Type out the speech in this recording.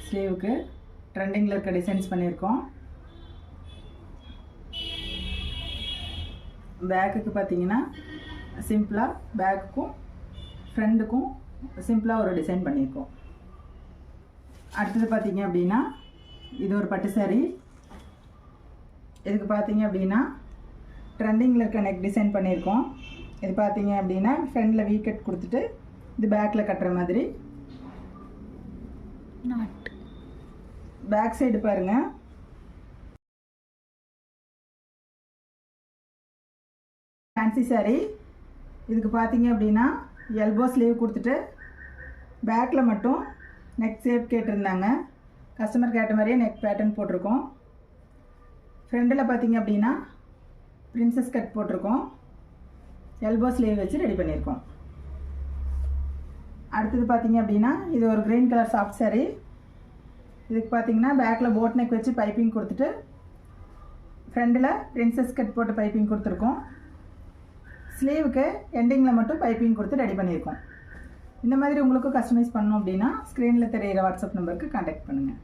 ஸ்லீவுக்கு ட்ரெண்டிங்கில் இருக்க டிசைன்ஸ் பண்ணியிருக்கோம். பேக்குக்கு பார்த்தீங்கன்னா சிம்பிளாக பேக்குக்கும் ஃப்ரண்ட்டுக்கும் சிம்பிளாக ஒரு டிசைன் பண்ணியிருக்கோம். அடுத்தது பார்த்தீங்க அப்படின்னா இது ஒரு பட்டு சாரீ. இதுக்கு பார்த்தீங்க அப்படின்னா ட்ரெண்டிங்கில் இருக்க நெக் டிசைன் பண்ணியிருக்கோம். இது பார்த்தீங்க அப்படின்னா ஃப்ரண்டில் வீக்கெட் கொடுத்துட்டு இது பேக்கில் கட்டுற மாதிரி. பேக் சைடு பாருங்கள், ஃபேன்சி சாரீ. இதுக்கு பார்த்தீங்க அப்படின்னா எல்போ ஸ்லீவ் கொடுத்துட்டு பேக்கில் மட்டும் நெக் ஷேப் கேட்டிருந்தாங்க. கஸ்டமர் கேட்ட மாதிரியே நெக் பேட்டர்ன் போட்டிருக்கோம். ஃப்ரண்டில் பார்த்தீங்க அப்படின்னா பிரின்சஸ் கட் போட்டிருக்கோம். எல்போ ஸ்லீவ் வச்சு ரெடி பண்ணியிருக்கோம். அடுத்தது பார்த்தீங்க அப்படின்னா இது ஒரு க்ரீன் கலர் சாஃப்ட் சாரீ. இதுக்கு பார்த்தீங்கன்னா பேக்கில் போட் நெக் வச்சு பைப்பிங் கொடுத்துட்டு ஃப்ரண்டில் பிரின்சஸ் கட் போட்டு பைப்பிங் கொடுத்துருக்கோம். ஸ்லீவுக்கு எண்டிங்கில் மட்டும் பைப்பிங் கொடுத்து ரெடி பண்ணியிருக்கோம். இந்த மாதிரி உங்களுக்கு கஸ்டமைஸ் பண்ணணும் அப்படின்னா ஸ்க்ரீனில் தெரிகிற வாட்ஸ்அப் நம்பருக்கு கான்டாக்ட் பண்ணுங்கள்.